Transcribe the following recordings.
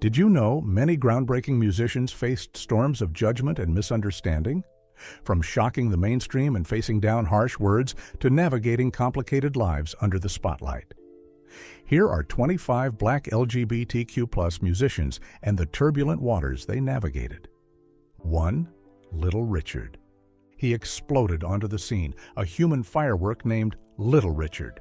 Did you know many groundbreaking musicians faced storms of judgment and misunderstanding? From shocking the mainstream and facing down harsh words to navigating complicated lives under the spotlight. Here are 25 Black LGBTQ+ musicians and the turbulent waters they navigated. 1. Little Richard. He exploded onto the scene, a human firework named Little Richard.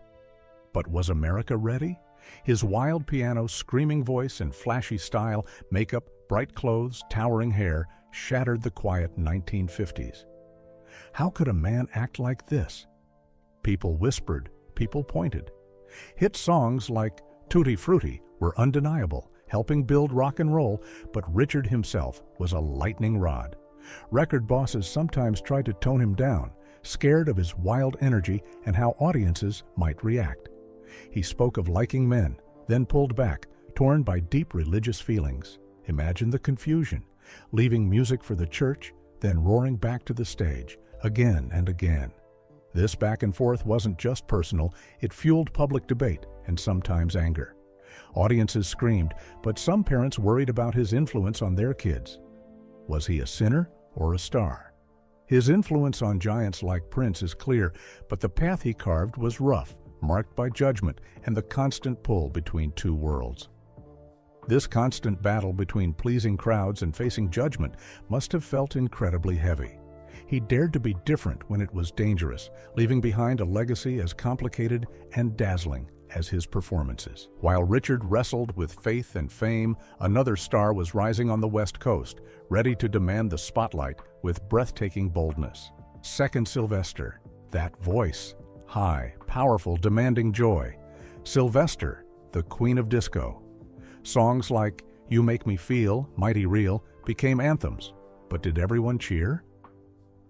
But was America ready? His wild piano, screaming voice, and flashy style, makeup, bright clothes, towering hair, shattered the quiet 1950s. How could a man act like this? People whispered, people pointed. Hit songs like Tutti Frutti were undeniable, helping build rock and roll, but Richard himself was a lightning rod. Record bosses sometimes tried to tone him down, scared of his wild energy and how audiences might react. He spoke of liking men, then pulled back, torn by deep religious feelings. Imagine the confusion, leaving music for the church, then roaring back to the stage, again and again. This back and forth wasn't just personal, it fueled public debate and sometimes anger. Audiences screamed, but some parents worried about his influence on their kids. Was he a sinner or a star? His influence on giants like Prince is clear, but the path he carved was rough, marked by judgment and the constant pull between two worlds. This constant battle between pleasing crowds and facing judgment must have felt incredibly heavy. He dared to be different when it was dangerous, leaving behind a legacy as complicated and dazzling as his performances. While Richard wrestled with faith and fame, another star was rising on the West Coast, ready to demand the spotlight with breathtaking boldness. Second Sylvester, that voice, high, powerful, demanding joy. Sylvester, the queen of disco. Songs like You Make Me Feel, Mighty Real became anthems, but did everyone cheer?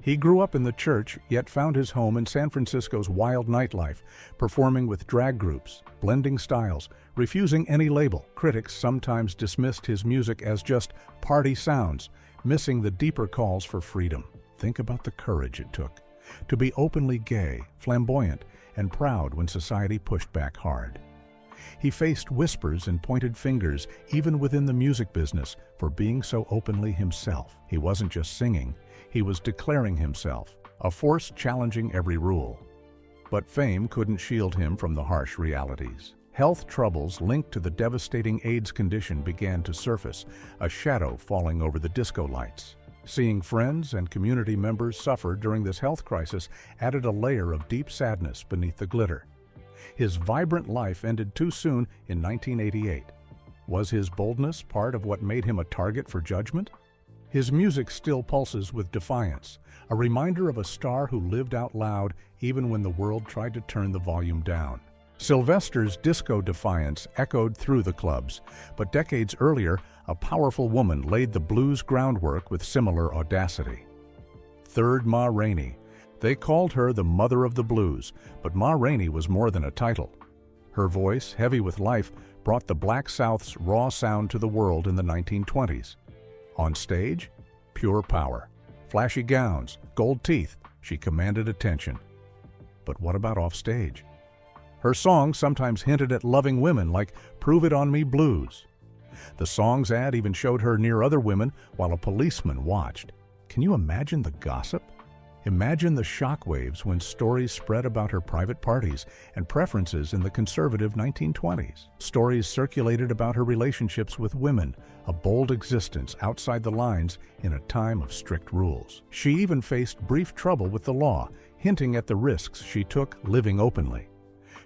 He grew up in the church, yet found his home in San Francisco's wild nightlife, performing with drag groups, blending styles, refusing any label. Critics sometimes dismissed his music as just party sounds, missing the deeper calls for freedom. Think about the courage it took to be openly gay, flamboyant, and proud when society pushed back hard. He faced whispers and pointed fingers, even within the music business, for being so openly himself. He wasn't just singing, he was declaring himself, a force challenging every rule. But fame couldn't shield him from the harsh realities. Health troubles linked to the devastating AIDS condition began to surface, a shadow falling over the disco lights. Seeing friends and community members suffer during this health crisis added a layer of deep sadness beneath the glitter. His vibrant life ended too soon in 1988. Was his boldness part of what made him a target for judgment? His music still pulses with defiance, a reminder of a star who lived out loud even when the world tried to turn the volume down. Sylvester's disco defiance echoed through the clubs, but decades earlier, a powerful woman laid the blues groundwork with similar audacity. Third Ma Rainey. They called her the mother of the blues, but Ma Rainey was more than a title. Her voice, heavy with life, brought the Black South's raw sound to the world in the 1920s. On stage, pure power. Flashy gowns, gold teeth, she commanded attention. But what about off stage? Her songs sometimes hinted at loving women like Prove It On Me Blues. The song's ad even showed her near other women while a policeman watched. Can you imagine the gossip? Imagine the shockwaves when stories spread about her private parties and preferences in the conservative 1920s. Stories circulated about her relationships with women, a bold existence outside the lines in a time of strict rules. She even faced brief trouble with the law, hinting at the risks she took living openly.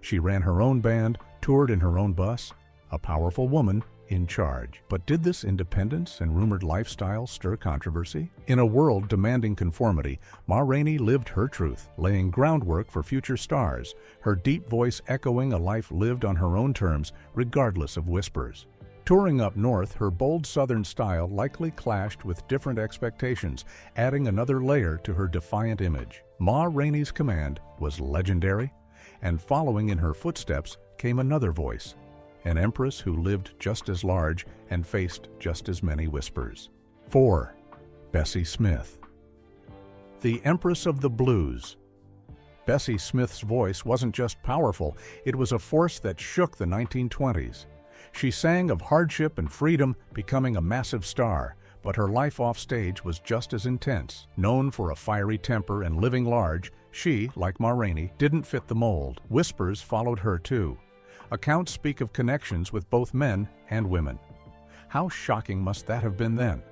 She ran her own band, toured in her own bus, a powerful woman in charge. But did this independence and rumored lifestyle stir controversy? In a world demanding conformity, Ma Rainey lived her truth, laying groundwork for future stars, her deep voice echoing a life lived on her own terms, regardless of whispers. Touring up north, her bold southern style likely clashed with different expectations, adding another layer to her defiant image. Ma Rainey's command was legendary, and following in her footsteps came another voice, an empress who lived just as large and faced just as many whispers. 4. Bessie Smith. The Empress of the Blues. Bessie Smith's voice wasn't just powerful, it was a force that shook the 1920s. She sang of hardship and freedom, becoming a massive star, but her life off stage was just as intense. Known for a fiery temper and living large, she, like Ma Rainey, didn't fit the mold. Whispers followed her too. Accounts speak of connections with both men and women. How shocking must that have been then?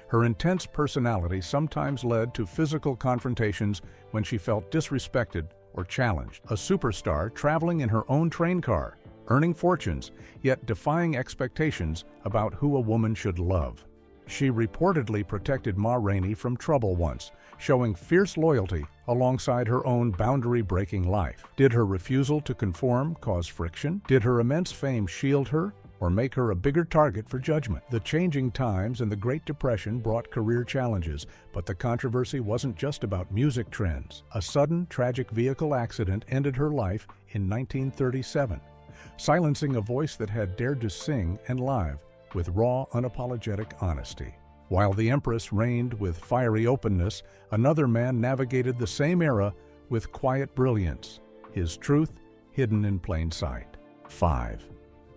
Her intense personality sometimes led to physical confrontations when she felt disrespected or challenged. A superstar traveling in her own train car, earning fortunes, yet defying expectations about who a woman should love. She reportedly protected Ma Rainey from trouble once, showing fierce loyalty alongside her own boundary-breaking life. Did her refusal to conform cause friction? Did her immense fame shield her or make her a bigger target for judgment? The changing times and the Great Depression brought career challenges, but the controversy wasn't just about music trends. A sudden, tragic vehicle accident ended her life in 1937, silencing a voice that had dared to sing and live with raw, unapologetic honesty. While the Empress reigned with fiery openness, another man navigated the same era with quiet brilliance, his truth hidden in plain sight. 5.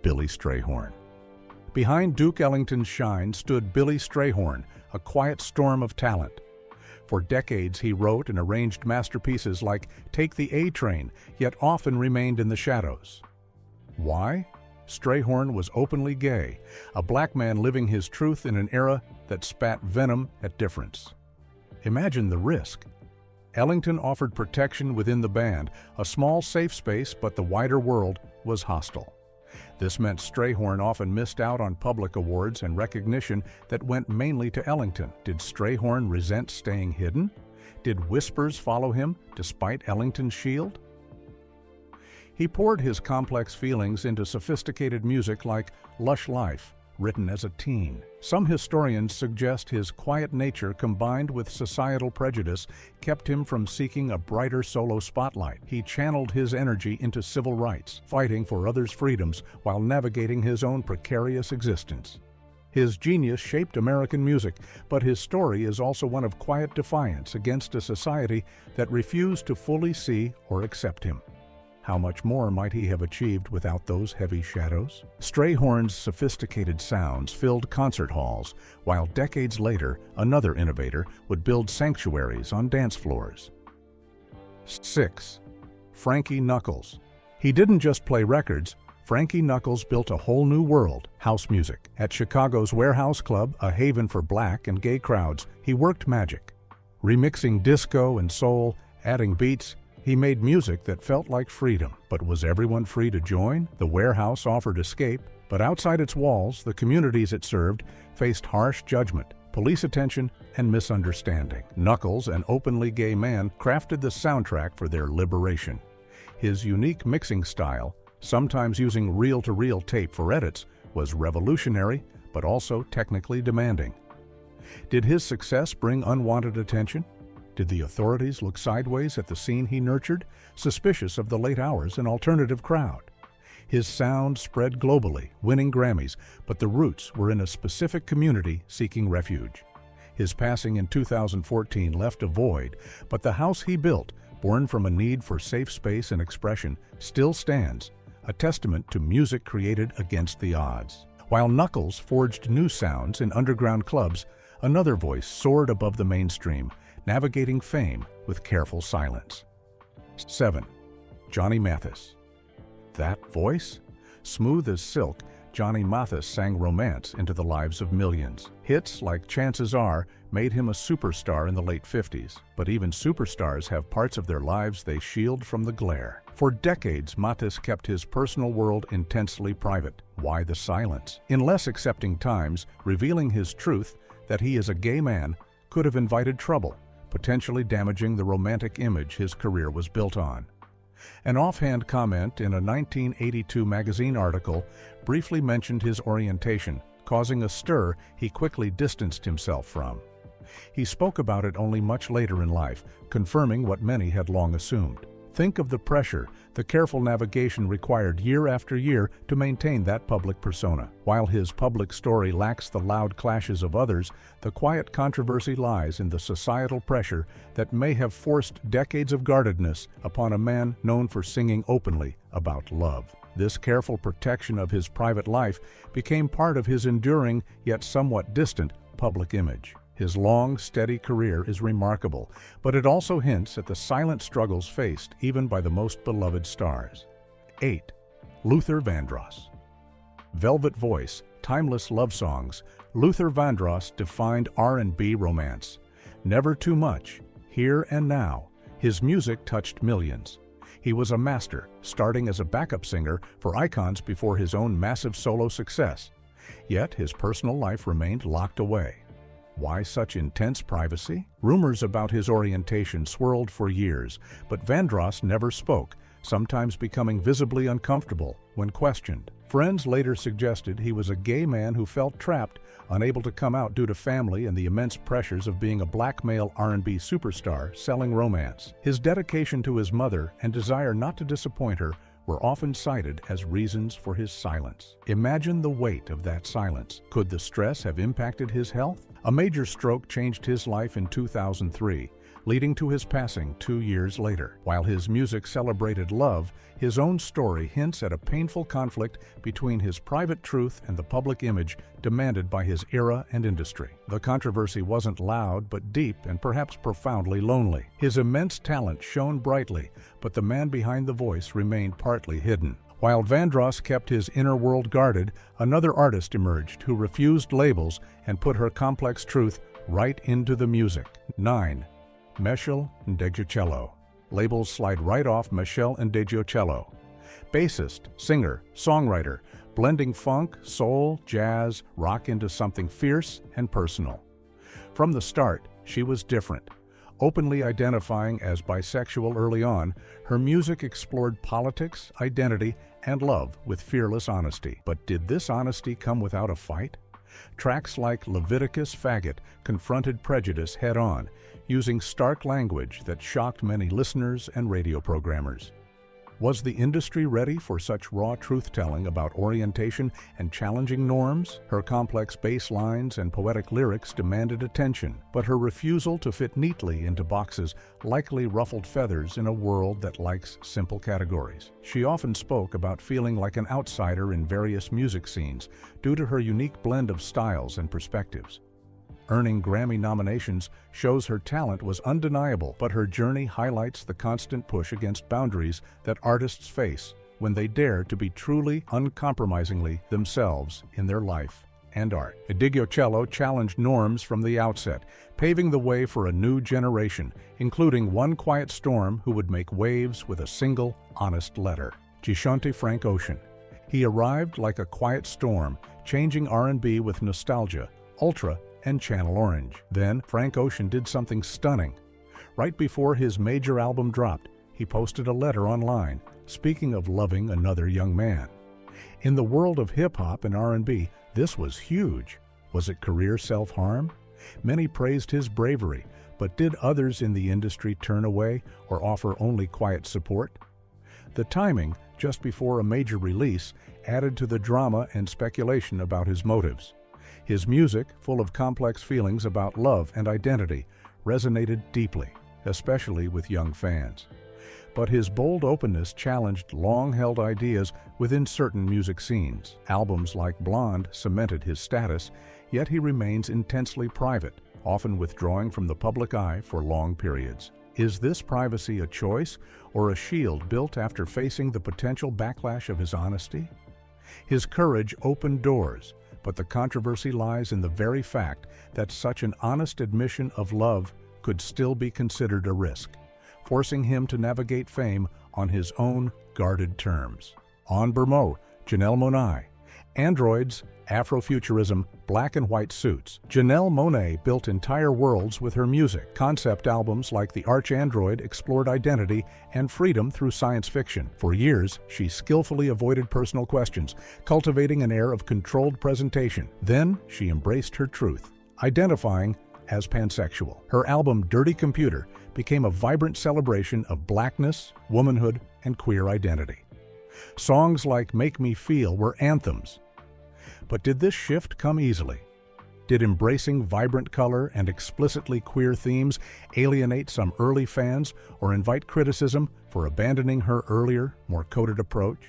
Billy Strayhorn. Behind Duke Ellington's shine stood Billy Strayhorn, a quiet storm of talent. For decades he wrote and arranged masterpieces like Take the A Train, yet often remained in the shadows. Why? Strayhorn was openly gay, a black man living his truth in an era that spat venom at difference. Imagine the risk. Ellington offered protection within the band, a small safe space, but the wider world was hostile. This meant Strayhorn often missed out on public awards and recognition that went mainly to Ellington. Did Strayhorn resent staying hidden? Did whispers follow him despite Ellington's shield? He poured his complex feelings into sophisticated music like Lush Life, written as a teen. Some historians suggest his quiet nature combined with societal prejudice kept him from seeking a brighter solo spotlight. He channeled his energy into civil rights, fighting for others' freedoms while navigating his own precarious existence. His genius shaped American music, but his story is also one of quiet defiance against a society that refused to fully see or accept him. How much more might he have achieved without those heavy shadows? Strayhorn's sophisticated sounds filled concert halls, while decades later, another innovator would build sanctuaries on dance floors. 6. Frankie Knuckles. He didn't just play records. Frankie Knuckles built a whole new world, house music. At Chicago's Warehouse Club, a haven for black and gay crowds, he worked magic. Remixing disco and soul, adding beats, he made music that felt like freedom. But was everyone free to join? The Warehouse offered escape, but outside its walls, the communities it served faced harsh judgment, police attention, and misunderstanding. Knuckles, an openly gay man, crafted the soundtrack for their liberation. His unique mixing style, sometimes using reel-to-reel tape for edits, was revolutionary, but also technically demanding. Did his success bring unwanted attention? Did the authorities look sideways at the scene he nurtured, suspicious of the late hours and alternative crowd? His sound spread globally, winning Grammys, but the roots were in a specific community seeking refuge. His passing in 2014 left a void, but the house he built, born from a need for safe space and expression, still stands, a testament to music created against the odds. While Knuckles forged new sounds in underground clubs, another voice soared above the mainstream, navigating fame with careful silence. 7. Johnny Mathis. That voice? Smooth as silk, Johnny Mathis sang romance into the lives of millions. Hits like Chances Are made him a superstar in the late 50s, but even superstars have parts of their lives they shield from the glare. For decades, Mathis kept his personal world intensely private. Why the silence? In less accepting times, revealing his truth that he is a gay man could have invited trouble, potentially damaging the romantic image his career was built on. An offhand comment in a 1982 magazine article briefly mentioned his orientation, causing a stir he quickly distanced himself from. He spoke about it only much later in life, confirming what many had long assumed. Think of the pressure, the careful navigation required year after year to maintain that public persona. While his public story lacks the loud clashes of others, the quiet controversy lies in the societal pressure that may have forced decades of guardedness upon a man known for singing openly about love. This careful protection of his private life became part of his enduring, yet somewhat distant, public image. His long, steady career is remarkable, but it also hints at the silent struggles faced even by the most beloved stars. 8. Luther Vandross. Velvet voice, timeless love songs, Luther Vandross defined R&B romance. Never too much, here and now, his music touched millions. He was a master, starting as a backup singer for icons before his own massive solo success. Yet his personal life remained locked away. Why such intense privacy? Rumors about his orientation swirled for years, but Vandross never spoke, sometimes becoming visibly uncomfortable when questioned. Friends later suggested he was a gay man who felt trapped, unable to come out due to family and the immense pressures of being a black male R&B superstar selling romance. His dedication to his mother and desire not to disappoint her were often cited as reasons for his silence. Imagine the weight of that silence. Could the stress have impacted his health? A major stroke changed his life in 2003, leading to his passing 2 years later. While his music celebrated love, his own story hints at a painful conflict between his private truth and the public image demanded by his era and industry. The controversy wasn't loud, but deep and perhaps profoundly lonely. His immense talent shone brightly, but the man behind the voice remained partly hidden. While Vandross kept his inner world guarded, another artist emerged who refused labels and put her complex truth right into the music. 9. Michel Ndegeocello. Labels slide right off Michel Ndegeocello. Bassist, singer, songwriter, blending funk, soul, jazz, rock into something fierce and personal. From the start, she was different. Openly identifying as bisexual early on, her music explored politics, identity, and love with fearless honesty. But did this honesty come without a fight? Tracks like Leviticus Faggot confronted prejudice head-on, using stark language that shocked many listeners and radio programmers. Was the industry ready for such raw truth-telling about orientation and challenging norms? Her complex bass lines and poetic lyrics demanded attention, but her refusal to fit neatly into boxes likely ruffled feathers in a world that likes simple categories. She often spoke about feeling like an outsider in various music scenes due to her unique blend of styles and perspectives. Earning Grammy nominations shows her talent was undeniable, but her journey highlights the constant push against boundaries that artists face when they dare to be truly, uncompromisingly themselves in their life and art. Ndegeocello challenged norms from the outset, paving the way for a new generation, including one quiet storm who would make waves with a single, honest letter. Gishanti Frank Ocean. He arrived like a quiet storm, changing R&B with nostalgia, ultra, and Channel Orange. Then, Frank Ocean did something stunning. Right before his major album dropped, he posted a letter online, speaking of loving another young man. In the world of hip-hop and R&B, this was huge. Was it career self-harm? Many praised his bravery, but did others in the industry turn away or offer only quiet support? The timing, just before a major release, added to the drama and speculation about his motives. His music, full of complex feelings about love and identity, resonated deeply, especially with young fans. But his bold openness challenged long-held ideas within certain music scenes. Albums like Blonde cemented his status, yet he remains intensely private, often withdrawing from the public eye for long periods. Is this privacy a choice or a shield built after facing the potential backlash of his honesty? His courage opened doors, but the controversy lies in the very fact that such an honest admission of love could still be considered a risk, forcing him to navigate fame on his own guarded terms. On Bermeaux, Janelle Monáe. Androids, Afrofuturism, black and white suits. Janelle Monáe built entire worlds with her music. Concept albums like The Arch-Android explored identity and freedom through science fiction. For years, she skillfully avoided personal questions, cultivating an air of controlled presentation. Then, she embraced her truth, identifying as pansexual. Her album Dirty Computer became a vibrant celebration of blackness, womanhood, and queer identity. Songs like Make Me Feel were anthems. But did this shift come easily? Did embracing vibrant color and explicitly queer themes alienate some early fans or invite criticism for abandoning her earlier, more coded approach?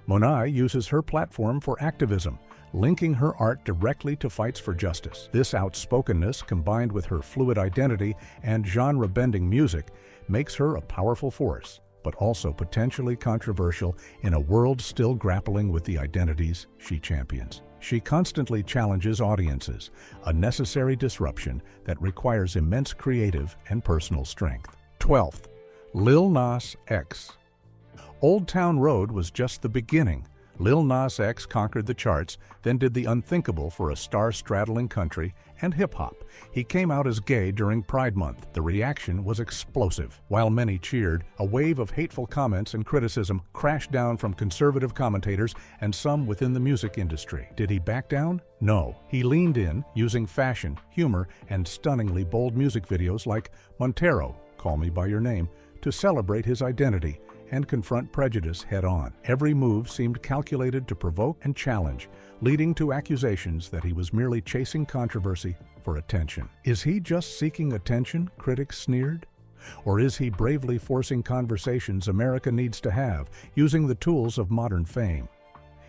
Monet uses her platform for activism, linking her art directly to fights for justice. This outspokenness, combined with her fluid identity and genre-bending music, makes her a powerful force, but also potentially controversial in a world still grappling with the identities she champions. She constantly challenges audiences, a necessary disruption that requires immense creative and personal strength. 12th, Lil Nas X. Old Town Road was just the beginning. Lil Nas X conquered the charts, then did the unthinkable for a star-straddling country and hip-hop. He came out as gay during Pride Month. The reaction was explosive. While many cheered, a wave of hateful comments and criticism crashed down from conservative commentators and some within the music industry. Did he back down? No. He leaned in, using fashion, humor, and stunningly bold music videos like Montero, Call Me By Your Name, to celebrate his identity and confront prejudice head-on. Every move seemed calculated to provoke and challenge, leading to accusations that he was merely chasing controversy for attention. Is he just seeking attention, critics sneered? Or is he bravely forcing conversations America needs to have, using the tools of modern fame?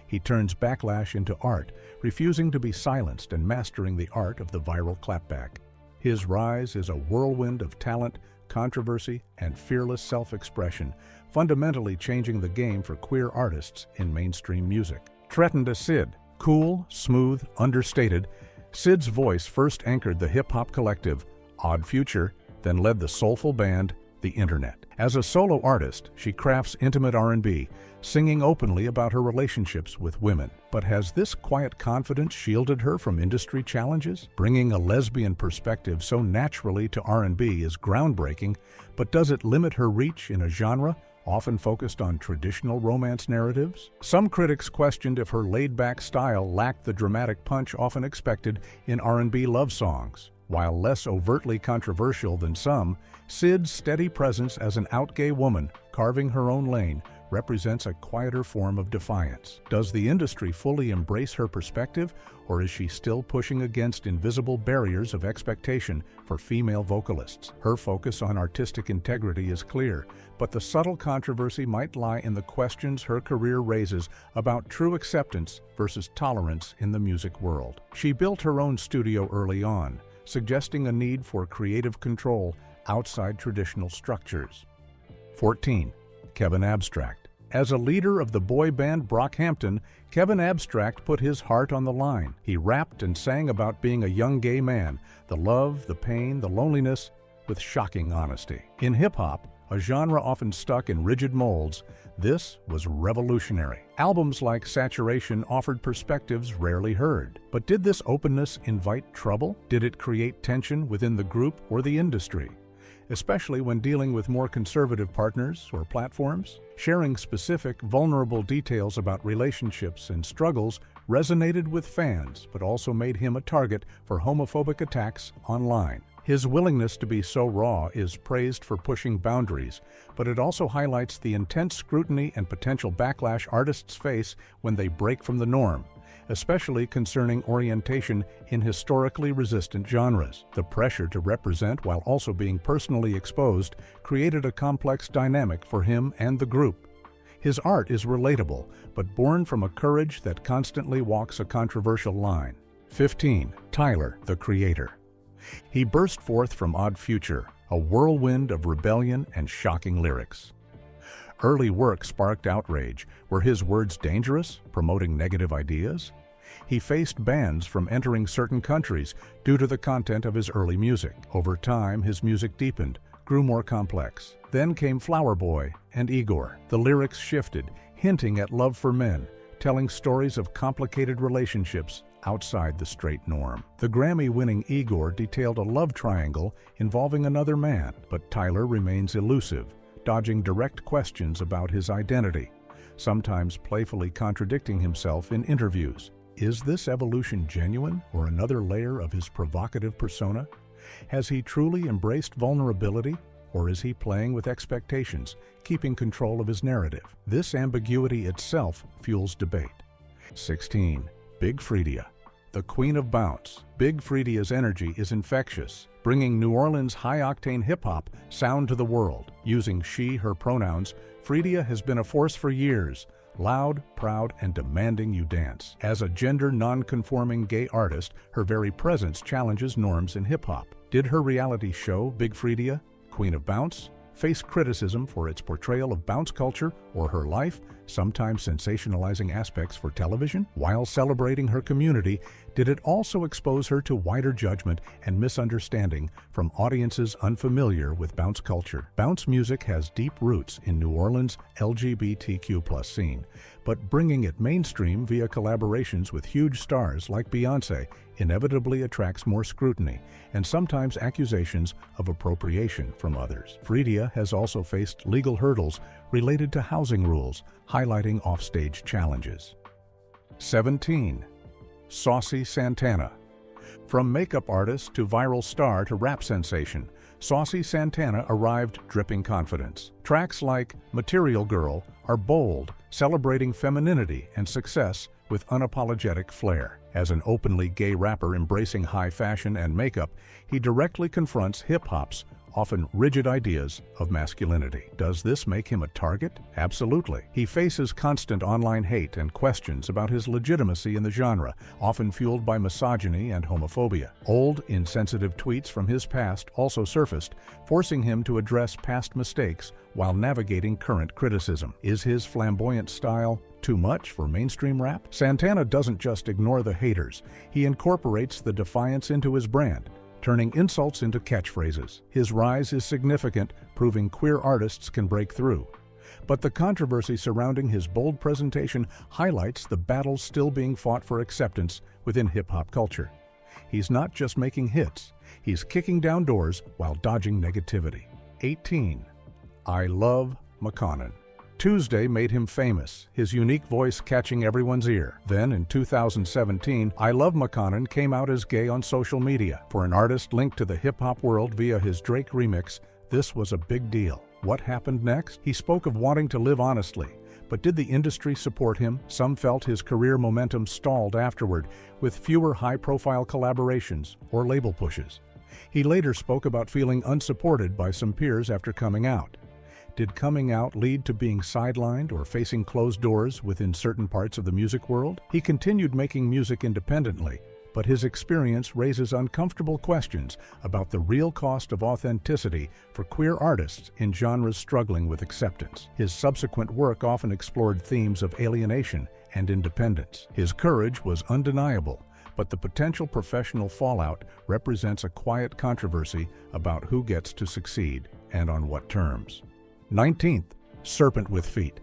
He turns backlash into art, refusing to be silenced and mastering the art of the viral clapback. His rise is a whirlwind of talent, controversy, and fearless self-expression, fundamentally changing the game for queer artists in mainstream music. Threatened as Sid. Cool, smooth, understated, Sid's voice first anchored the hip-hop collective Odd Future, then led the soulful band The Internet. As a solo artist, she crafts intimate R&B, singing openly about her relationships with women. But has this quiet confidence shielded her from industry challenges? Bringing a lesbian perspective so naturally to R&B is groundbreaking, but does it limit her reach in a genre often focused on traditional romance narratives? Some critics questioned if her laid-back style lacked the dramatic punch often expected in R&B love songs. While less overtly controversial than some, Sid's steady presence as an out-gay woman, carving her own lane, represents a quieter form of defiance. Does the industry fully embrace her perspective, or is she still pushing against invisible barriers of expectation for female vocalists? Her focus on artistic integrity is clear, but the subtle controversy might lie in the questions her career raises about true acceptance versus tolerance in the music world. She built her own studio early on, suggesting a need for creative control outside traditional structures. 14. Kevin Abstract. As a leader of the boy band Brockhampton, Kevin Abstract put his heart on the line. He rapped and sang about being a young gay man, the love, the pain, the loneliness, with shocking honesty. In hip-hop, a genre often stuck in rigid molds, this was revolutionary. Albums like Saturation offered perspectives rarely heard. But did this openness invite trouble? Did it create tension within the group or the industry? Especially when dealing with more conservative partners or platforms? Sharing specific, vulnerable details about relationships and struggles resonated with fans, but also made him a target for homophobic attacks online. His willingness to be so raw is praised for pushing boundaries, but it also highlights the intense scrutiny and potential backlash artists face when they break from the norm, especially concerning orientation in historically resistant genres. The pressure to represent while also being personally exposed created a complex dynamic for him and the group. His art is relatable, but born from a courage that constantly walks a controversial line. 15. Tyler, the Creator. He burst forth from Odd Future, a whirlwind of rebellion and shocking lyrics. Early work sparked outrage. Were his words dangerous, promoting negative ideas? He faced bans from entering certain countries due to the content of his early music. Over time, his music deepened, grew more complex. Then came Flower Boy and Igor. The lyrics shifted, hinting at love for men, telling stories of complicated relationships outside the straight norm. The Grammy-winning Igor detailed a love triangle involving another man, but Tyler remains elusive, dodging direct questions about his identity, sometimes playfully contradicting himself in interviews. Is this evolution genuine or another layer of his provocative persona? Has he truly embraced vulnerability, or is he playing with expectations, keeping control of his narrative? This ambiguity itself fuels debate. 16. Big Freedia. The Queen of Bounce. Big Freedia's energy is infectious, bringing New Orleans high-octane hip-hop sound to the world. Using she, her pronouns, Freedia has been a force for years, loud, proud, and demanding you dance. As a gender non-conforming gay artist, her very presence challenges norms in hip-hop. Did her reality show, Big Freedia, Queen of Bounce, face criticism for its portrayal of bounce culture or her life, sometimes sensationalizing aspects for television? While celebrating her community, did it also expose her to wider judgment and misunderstanding from audiences unfamiliar with bounce culture? Bounce music has deep roots in New Orleans' LGBTQ+ scene, but bringing it mainstream via collaborations with huge stars like Beyoncé inevitably attracts more scrutiny and sometimes accusations of appropriation from others. Freedia has also faced legal hurdles related to housing rules, highlighting offstage challenges. 17. Saucy Santana. From makeup artist to viral star to rap sensation, Saucy Santana arrived dripping confidence. Tracks like Material Girl are bold, celebrating femininity and success with unapologetic flair. As an openly gay rapper embracing high fashion and makeup, he directly confronts hip-hop's often rigid ideas of masculinity. Does this make him a target? Absolutely. He faces constant online hate and questions about his legitimacy in the genre, often fueled by misogyny and homophobia. Old, insensitive tweets from his past also surfaced, forcing him to address past mistakes while navigating current criticism. Is his flamboyant style too much for mainstream rap? Santana doesn't just ignore the haters. He incorporates the defiance into his brand, turning insults into catchphrases. His rise is significant, proving queer artists can break through. But the controversy surrounding his bold presentation highlights the battles still being fought for acceptance within hip-hop culture. He's not just making hits, he's kicking down doors while dodging negativity. 18. I Love McConaughey. Tuesday made him famous, his unique voice catching everyone's ear. Then, in 2017, I Love McConaughey came out as gay on social media. For an artist linked to the hip-hop world via his Drake remix, this was a big deal. What happened next? He spoke of wanting to live honestly, but did the industry support him? Some felt his career momentum stalled afterward, with fewer high-profile collaborations or label pushes. He later spoke about feeling unsupported by some peers after coming out. Did coming out lead to being sidelined or facing closed doors within certain parts of the music world? He continued making music independently, but his experience raises uncomfortable questions about the real cost of authenticity for queer artists in genres struggling with acceptance. His subsequent work often explored themes of alienation and independence. His courage was undeniable, but the potential professional fallout represents a quiet controversy about who gets to succeed and on what terms. 19th, Serpent with Feet.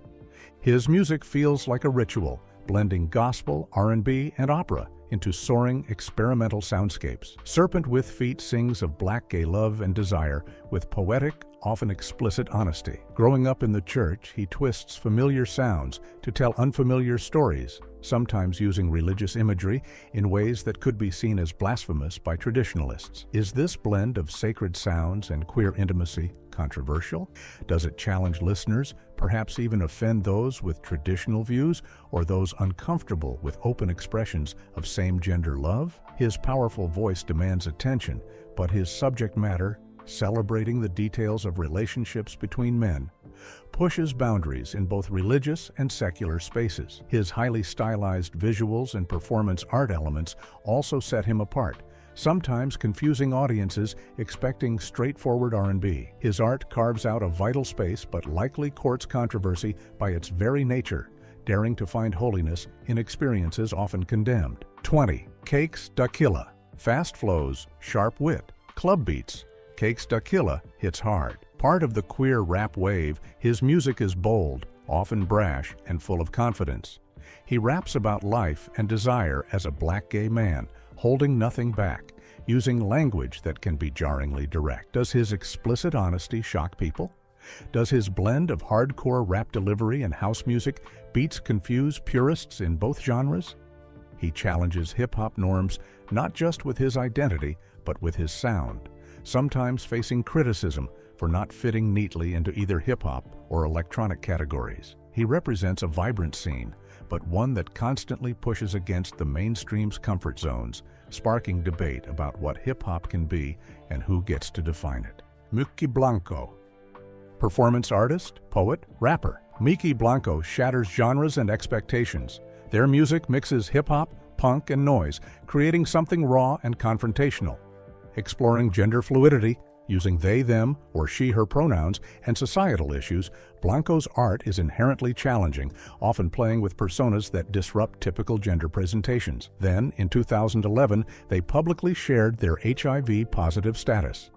His music feels like a ritual, blending gospel, R&B, and opera into soaring, experimental soundscapes. Serpent with Feet sings of Black gay love and desire with poetic, often explicit honesty. Growing up in the church, he twists familiar sounds to tell unfamiliar stories, sometimes using religious imagery in ways that could be seen as blasphemous by traditionalists. Is this blend of sacred sounds and queer intimacy controversial? Does it challenge listeners, perhaps even offend those with traditional views or those uncomfortable with open expressions of same-gender love? His powerful voice demands attention, but his subject matter, celebrating the details of relationships between men, pushes boundaries in both religious and secular spaces. His highly stylized visuals and performance art elements also set him apart, sometimes confusing audiences expecting straightforward R&B. His art carves out a vital space but likely courts controversy by its very nature, daring to find holiness in experiences often condemned. 20. Cakes da Killa. Fast flows, sharp wit, club beats. Cakes da Killa hits hard. Part of the queer rap wave, his music is bold, often brash, and full of confidence. He raps about life and desire as a Black gay man, holding nothing back, using language that can be jarringly direct. Does his explicit honesty shock people? Does his blend of hardcore rap delivery and house music beats confuse purists in both genres? He challenges hip-hop norms not just with his identity, but with his sound, sometimes facing criticism for not fitting neatly into either hip-hop or electronic categories. He represents a vibrant scene, but one that constantly pushes against the mainstream's comfort zones, sparking debate about what hip-hop can be and who gets to define it. Muki Blanco. Performance artist, poet, rapper. Miki Blanco shatters genres and expectations. Their music mixes hip-hop, punk, and noise, creating something raw and confrontational. Exploring gender fluidity, using they, them, or she, her pronouns, and societal issues, Blanco's art is inherently challenging, often playing with personas that disrupt typical gender presentations. Then, in 2011, they publicly shared their HIV-positive status.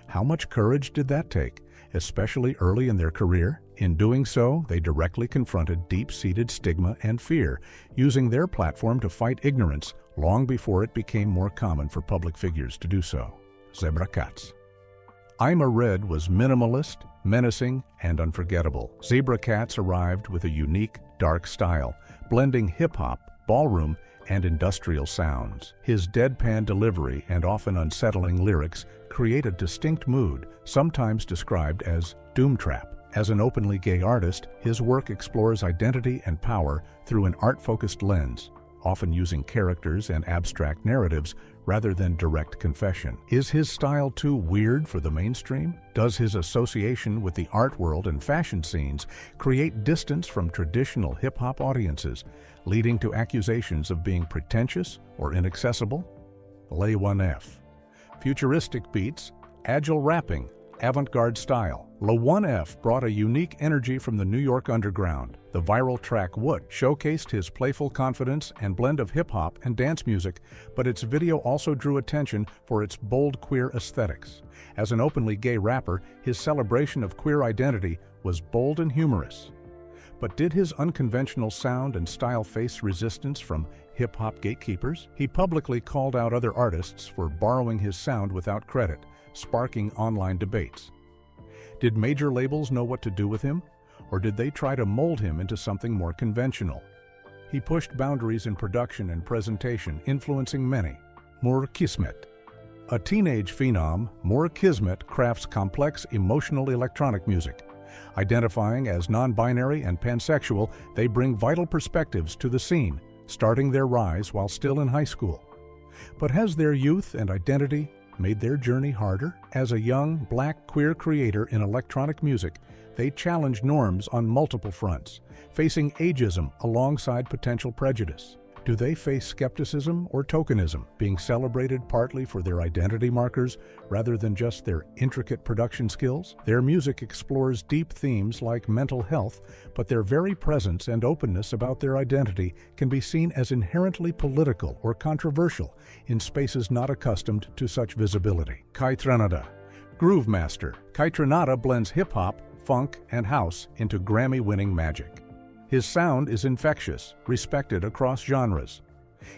How much courage did that take, especially early in their career? In doing so, they directly confronted deep-seated stigma and fear, using their platform to fight ignorance long before it became more common for public figures to do so. Zebra Cats. I'm a Red was minimalist, menacing, and unforgettable. Zebra Cats arrived with a unique, dark style, blending hip-hop, ballroom, and industrial sounds. His deadpan delivery and often unsettling lyrics create a distinct mood, sometimes described as doom trap. As an openly gay artist, his work explores identity and power through an art-focused lens, often using characters and abstract narratives rather than direct confession. Is his style too weird for the mainstream? Does his association with the art world and fashion scenes create distance from traditional hip-hop audiences, leading to accusations of being pretentious or inaccessible? Lay 1F. Futuristic beats, agile rapping, avant-garde style. La 1F brought a unique energy from the New York underground. The viral track What showcased his playful confidence and blend of hip-hop and dance music, but its video also drew attention for its bold queer aesthetics. As an openly gay rapper, his celebration of queer identity was bold and humorous. But did his unconventional sound and style face resistance from hip-hop gatekeepers? He publicly called out other artists for borrowing his sound without credit, sparking online debates. Did major labels know what to do with him, or did they try to mold him into something more conventional? He pushed boundaries in production and presentation, influencing many. Moore Kismet. A teenage phenom, Moore Kismet crafts complex, emotional electronic music. Identifying as non-binary and pansexual, they bring vital perspectives to the scene, starting their rise while still in high school. But has their youth and identity made their journey harder? As a young, black, queer creator in electronic music, they challenge norms on multiple fronts, facing ageism alongside potential prejudice. Do they face skepticism or tokenism, being celebrated partly for their identity markers rather than just their intricate production skills? Their music explores deep themes like mental health, but their very presence and openness about their identity can be seen as inherently political or controversial in spaces not accustomed to such visibility. Kai Tranada. Groove Master. Kai Tranada blends hip-hop, funk, and house into Grammy-winning magic. His sound is infectious, respected across genres.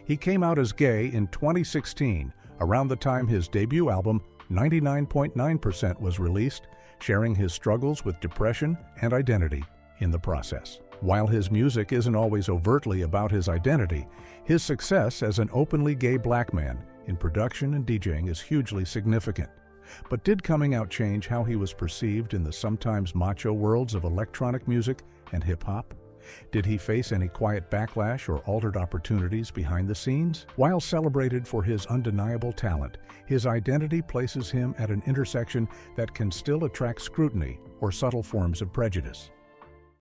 He came out as gay in 2016, around the time his debut album 99.9% was released, sharing his struggles with depression and identity in the process. While his music isn't always overtly about his identity, his success as an openly gay black man in production and DJing is hugely significant. But did coming out change how he was perceived in the sometimes macho worlds of electronic music and hip-hop? Did he face any quiet backlash or altered opportunities behind the scenes? While celebrated for his undeniable talent, his identity places him at an intersection that can still attract scrutiny or subtle forms of prejudice.